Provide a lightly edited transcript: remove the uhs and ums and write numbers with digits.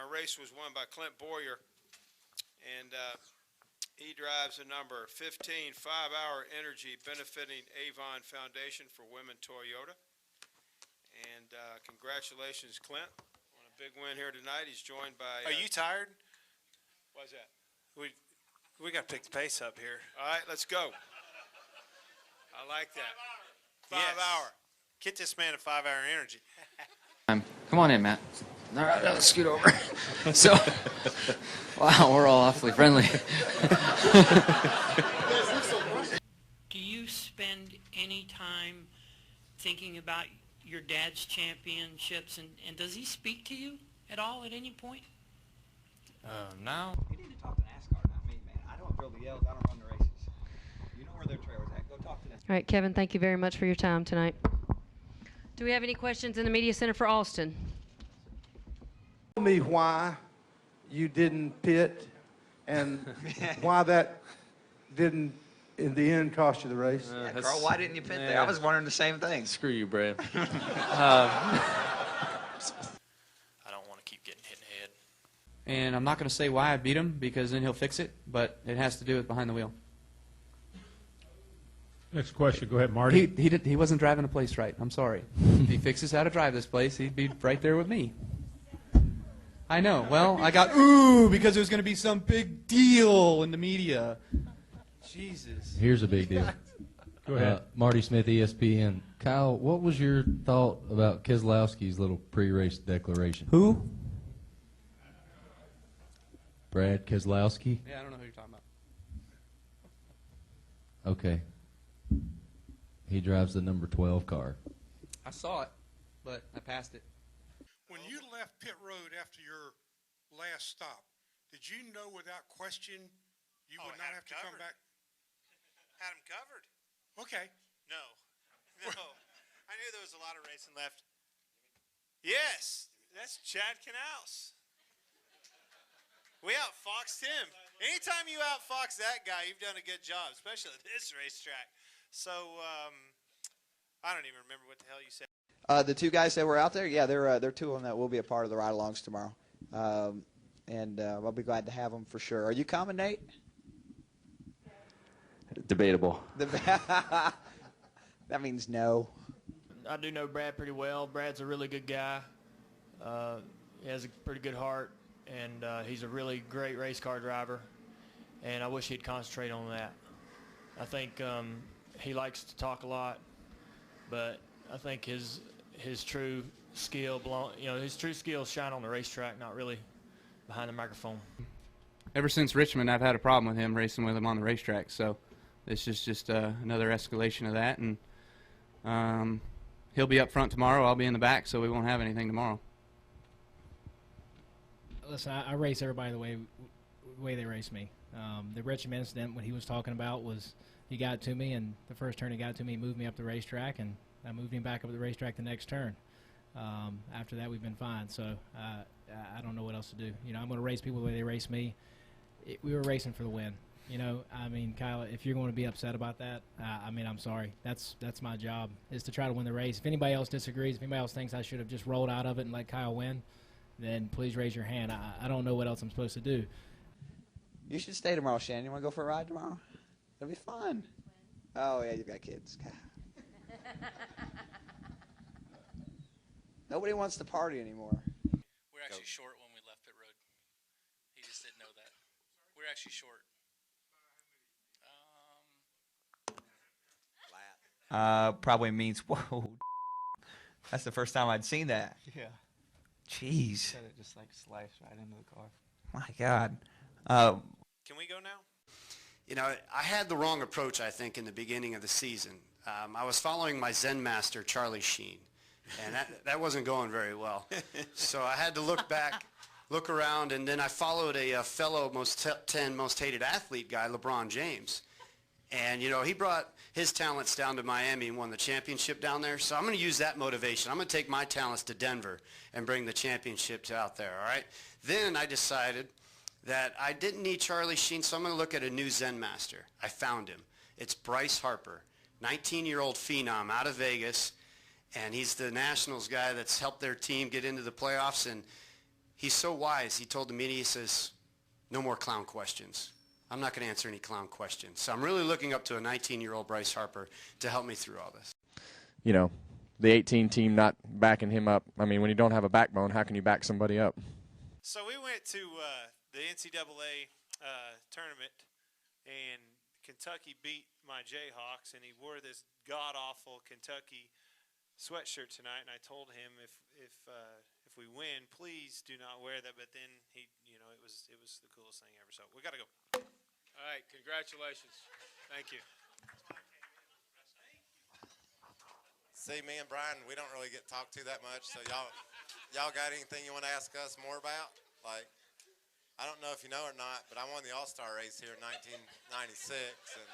our race was won by Clint Bowyer, and he drives the number 15 5-Hour Energy benefiting Avon Foundation for Women Toyota. And congratulations, Clint, on a big win here tonight. He's joined by... Are you tired? What's that? We got to pick the pace up here. All right, let's go. I like that. 5 hour. Get this man a 5-hour energy. Come on in, Matt. All right, let's scoot over. So, wow, we're all awfully friendly. Do you spend any time thinking about your dad's championships, and does he speak to you at all at any point? No. You need to talk to NASCAR, not me, man. I don't build the yells. I don't run the races. You know where their trailer's at. Go talk to them. All right, Kevin, thank you very much for your time tonight. Do we have any questions in the media center for Austin? Tell me why you didn't pit and why that didn't, in the end, cost you the race. Yeah, Carl, why didn't you pit there? I was wondering the same thing. Screw you, Brad. I don't want to keep getting hit in the head. And I'm not going to say why I beat him, because then he'll fix it, but it has to do with behind the wheel. Next question. Go ahead, Marty. He wasn't driving the place right. I'm sorry. If he fixes how to drive this place, he'd be right there with me. I know. Well, I got because it was going to be some big deal in the media. Jesus. Here's a big deal. Go ahead. Marty Smith, ESPN. Kyle, what was your thought about Keselowski's little pre-race declaration? Who? Brad Keselowski? Yeah, I don't know who you're talking about. Okay. He drives the number 12 car. I saw it, but I passed it. When you left pit road after your last stop, did you know without question you would not have to come back? Had him covered. Okay. No. I knew there was a lot of racing left. Yes, that's Chad Knaus. We outfoxed him. Anytime you outfox that guy, you've done a good job, especially at this racetrack. So, I don't even remember what the hell you said. The two guys that were out there, yeah, they're two of them that will be a part of the ride-alongs tomorrow. And I'll be glad to have them for sure. Are you coming, Nate? Debatable. That means no. I do know Brad pretty well. Brad's a really good guy. He has a pretty good heart, and he's a really great race car driver. And I wish he'd concentrate on that. I think he likes to talk a lot, but I think his true skill his true skills shine on the racetrack, not really behind the microphone. Ever since Richmond, I've had a problem with him, racing with him on the racetrack. So this is just another escalation of that. And he'll be up front tomorrow. I'll be in the back, so we won't have anything tomorrow. Listen, I race everybody the way they race me. The Richmond incident, what he was talking about was he got to me, and the first turn he got to me, moved me up the racetrack, and I moved him back up the racetrack the next turn. After that, we've been fine. So I don't know what else to do. I'm going to race people the way they race me. We were racing for the win. I mean, Kyle, if you're going to be upset about that, I'm sorry. That's my job, is to try to win the race. If anybody else disagrees, if anybody else thinks I should have just rolled out of it and let Kyle win, then please raise your hand. I don't know what else I'm supposed to do. You should stay tomorrow, Shannon. You want to go for a ride tomorrow? It'll be fun. Oh, yeah, you've got kids. Nobody wants to party anymore. We're actually short when we left pit road. He just didn't know that. We're actually short. Probably means, whoa. That's the first time I'd seen that. Yeah. Jeez. It just sliced right into the car. My God. Can we go now? I had the wrong approach, I think, in the beginning of the season. I was following my Zen master, Charlie Sheen, and that wasn't going very well. So I had to look back, look around, and then I followed a fellow most hated athlete guy, LeBron James. And, he brought his talents down to Miami and won the championship down there. So I'm going to use that motivation. I'm going to take my talents to Denver and bring the championship out there, all right? Then I decided that I didn't need Charlie Sheen, so I'm going to look at a new Zen master. I found him. It's Bryce Harper, 19-year-old phenom out of Vegas, and he's the Nationals guy that's helped their team get into the playoffs, and he's so wise. He told the media, he says, no more clown questions. I'm not going to answer any clown questions. So I'm really looking up to a 19-year-old Bryce Harper to help me through all this. You know, the 18 team not backing him up. I mean, when you don't have a backbone, how can you back somebody up? So we went to the NCAA tournament, and Kentucky beat my Jayhawks, and he wore this god-awful Kentucky sweatshirt tonight. And I told him if we win, please do not wear that. But then he, you know, it was the coolest thing ever. So we got to go. All right, congratulations. Thank you. See, me and Brian, we don't really get talked to that much. So y'all got anything you want to ask us more about? Like, I don't know if you know or not, but I won the All-Star race here in 1996, and